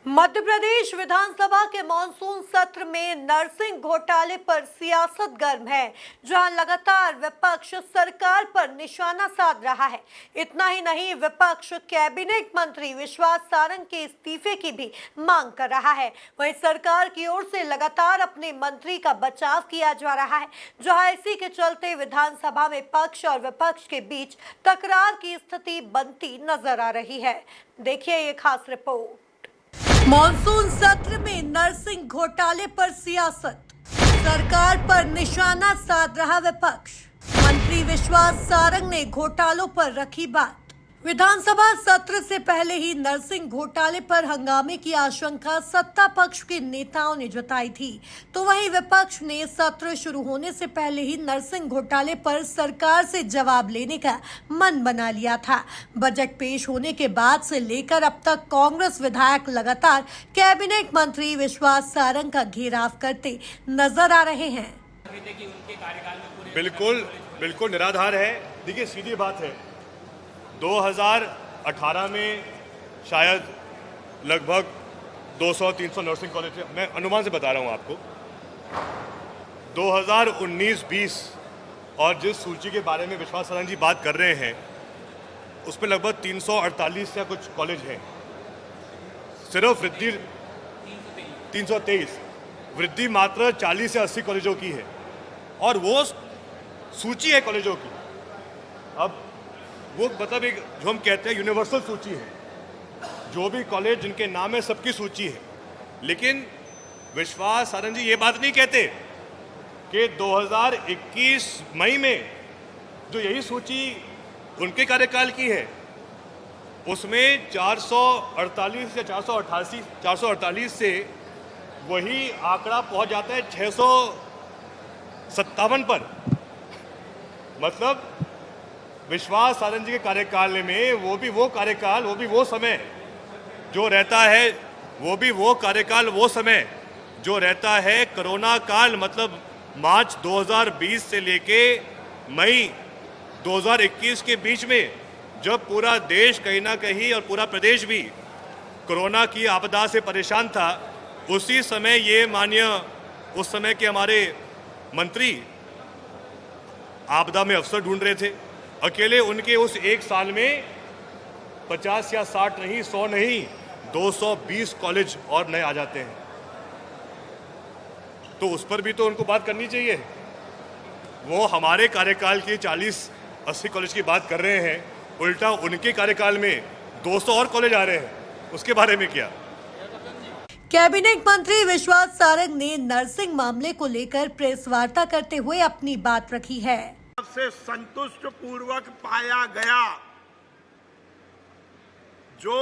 मध्य प्रदेश विधानसभा के मानसून सत्र में नर्सिंग घोटाले पर सियासत गर्म है, जहां लगातार विपक्ष सरकार पर निशाना साध रहा है। इतना ही नहीं, विपक्ष कैबिनेट मंत्री विश्वास सारंग के इस्तीफे की भी मांग कर रहा है। वहीं सरकार की ओर से लगातार अपने मंत्री का बचाव किया जा रहा है, जहां इसी के चलते विधानसभा में पक्ष और विपक्ष के बीच तकरार की स्थिति बनती नजर आ रही है। देखिए ये खास रिपोर्ट। मॉनसून सत्र में नर्सिंग घोटाले पर सियासत, सरकार पर निशाना साध रहा विपक्ष। मंत्री विश्वास सारंग ने घोटालों पर रखी बात। विधानसभा सत्र से पहले ही नर्सिंग घोटाले पर हंगामे की आशंका सत्ता पक्ष के नेताओं ने जताई थी, तो वहीं विपक्ष ने सत्र शुरू होने से पहले ही नर्सिंग घोटाले पर सरकार से जवाब लेने का मन बना लिया था। बजट पेश होने के बाद से लेकर अब तक कांग्रेस विधायक लगातार कैबिनेट मंत्री विश्वास सारंग का घेराव करते नजर आ रहे हैं। बिल्कुल बिल्कुल निराधार है। देखिए, सीधी बात है, 2018 में शायद लगभग 200-300 नर्सिंग कॉलेज, मैं अनुमान से बता रहा हूँ आपको। 2019-20 और जिस सूची के बारे में विश्वास सारंग जी बात कर रहे हैं, उसमें लगभग 348 या कुछ कॉलेज हैं। सिर्फ वृद्धि 323, वृद्धि मात्र 40 से 80 कॉलेजों की है, और वो सूची है कॉलेजों की। अब वो मतलब एक जो हम कहते हैं यूनिवर्सल सूची है, जो भी कॉलेज जिनके नाम है सबकी सूची है। लेकिन विश्वास सारंग जी ये बात नहीं कहते कि 2021 मई में जो यही सूची उनके कार्यकाल की है, उसमें 448 या 448 से वही आंकड़ा पहुंच जाता है 657 पर। मतलब विश्वास सारंग जी के कार्यकाल में वो भी वो समय जो रहता है, वो समय जो रहता है कोरोना काल, मतलब मार्च 2020 से लेके मई 2021 के बीच में, जब पूरा देश कहीं ना कहीं और पूरा प्रदेश भी कोरोना की आपदा से परेशान था। उसी समय ये उस समय के हमारे मंत्री आपदा में अवसर ढूंढ रहे थे। अकेले उनके उस एक साल में 50 या 60 नहीं, 100 नहीं, 220 कॉलेज और नए आ जाते हैं। तो उस पर भी तो उनको बात करनी चाहिए। वो हमारे कार्यकाल की 40-80 कॉलेज की बात कर रहे हैं, उल्टा उनके कार्यकाल में 200 और कॉलेज आ रहे हैं, उसके बारे में क्या? कैबिनेट मंत्री विश्वास सारंग ने नर्सिंग मामले को लेकर प्रेस वार्ता करते हुए अपनी बात रखी है। से संतुष्ट पूर्वक पाया गया, जो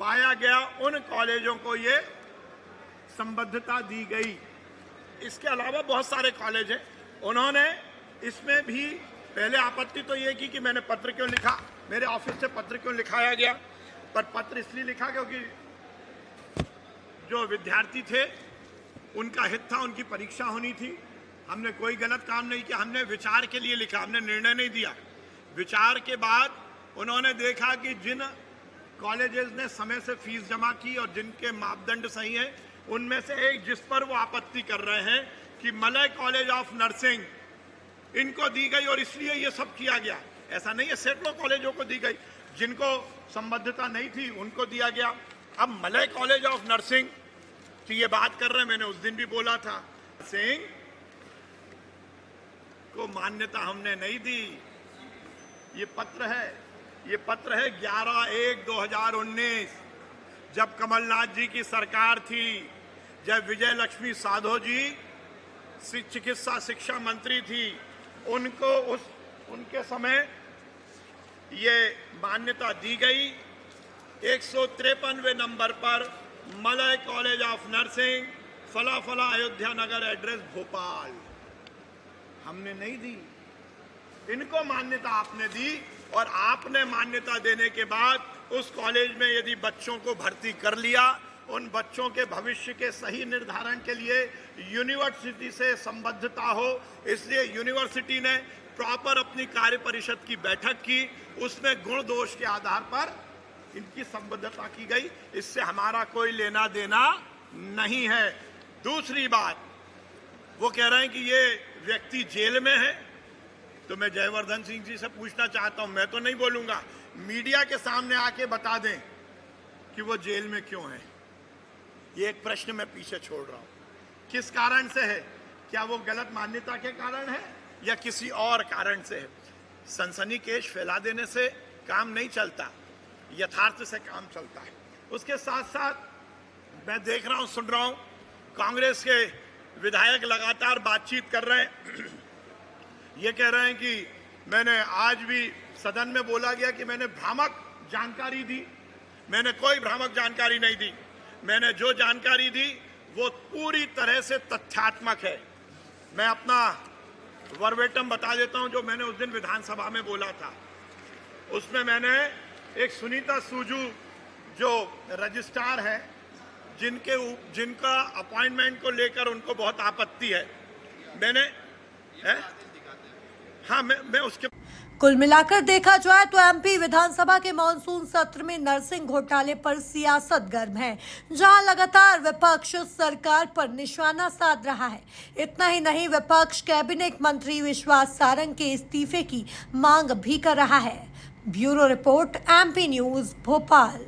पाया गया उन कॉलेजों को ये संबद्धता दी गई। इसके अलावा बहुत सारे कॉलेज हैं। उन्होंने इसमें भी पहले आपत्ति तो ये की कि मैंने पत्र क्यों लिखा, मेरे ऑफिस से पत्र क्यों लिखाया गया। पर पत्र इसलिए लिखा क्योंकि जो विद्यार्थी थे उनका हित था, उनकी परीक्षा होनी थी। हमने कोई गलत काम नहीं किया, हमने विचार के लिए लिखा, हमने निर्णय नहीं दिया। विचार के बाद उन्होंने देखा कि जिन कॉलेजेस ने समय से फीस जमा की और जिनके मापदंड सही हैं, उनमें से एक जिस पर वो आपत्ति कर रहे हैं कि मलय कॉलेज ऑफ नर्सिंग, इनको दी गई और इसलिए ये सब किया गया। ऐसा नहीं है, सैकड़ों कॉलेजों को दी गई, जिनको संबद्धता नहीं थी उनको दिया गया। अब मलय कॉलेज ऑफ नर्सिंग की ये बात कर रहे हैं, मैंने उस दिन भी बोला था, सिंह को मान्यता हमने नहीं दी। ये पत्र है 11/1/2019, जब कमलनाथ जी की सरकार थी, जब विजय लक्ष्मी साधो जी चिकित्सा शिक्षा मंत्री थी, उनको उनके समय ये मान्यता दी गई। 153वें नंबर पर मलय कॉलेज ऑफ नर्सिंग, फला फला अयोध्या नगर, एड्रेस भोपाल। हमने नहीं दी, इनको मान्यता आपने दी। और आपने मान्यता देने के बाद उस कॉलेज में यदि बच्चों को भर्ती कर लिया, उन बच्चों के भविष्य के सही निर्धारण के लिए यूनिवर्सिटी से संबद्धता हो, इसलिए यूनिवर्सिटी ने प्रॉपर अपनी कार्य परिषद की बैठक की। उसमें गुण दोष के आधार पर इनकी संबद्धता की गई, इससे हमारा कोई लेना देना नहीं है। दूसरी बात, वो कह रहे हैं कि ये व्यक्ति जेल में है, तो मैं जयवर्धन सिंह जी से पूछना चाहता हूं, मैं तो नहीं बोलूंगा, मीडिया के सामने आके बता दें कि वो जेल में क्यों है। ये एक प्रश्न मैं पीछे छोड़ रहा हूं। किस कारण से है? क्या वो गलत मान्यता के कारण है या किसी और कारण से है? सनसनीखेज फैला देने से काम नहीं चलता, यथार्थ से काम चलता है। उसके साथ साथ मैं देख रहा हूं, सुन रहा हूं, कांग्रेस के विधायक लगातार बातचीत कर रहे हैं। ये कह रहे हैं कि मैंने आज भी सदन में बोला गया कि मैंने भ्रामक जानकारी दी। मैंने कोई भ्रामक जानकारी नहीं दी। मैंने जो जानकारी दी वो पूरी तरह से तथ्यात्मक है। मैं अपना वर्बेटम बता देता हूं जो मैंने उस दिन विधानसभा में बोला था। उसमें मैंने एक सुनीता सूजू जो रजिस्ट्रार है, जिनका अपॉइंटमेंट को लेकर उनको बहुत आपत्ति है, मैंने हाँ मैं उसके कुल मिलाकर देखा जाए तो एमपी विधानसभा के मानसून सत्र में नर्सिंग घोटाले पर सियासत गर्म है, जहां लगातार विपक्ष सरकार पर निशाना साध रहा है। इतना ही नहीं, विपक्ष कैबिनेट मंत्री विश्वास सारंग के इस्तीफे की मांग भी कर रहा है। Bureau report, MP news, Bhopal.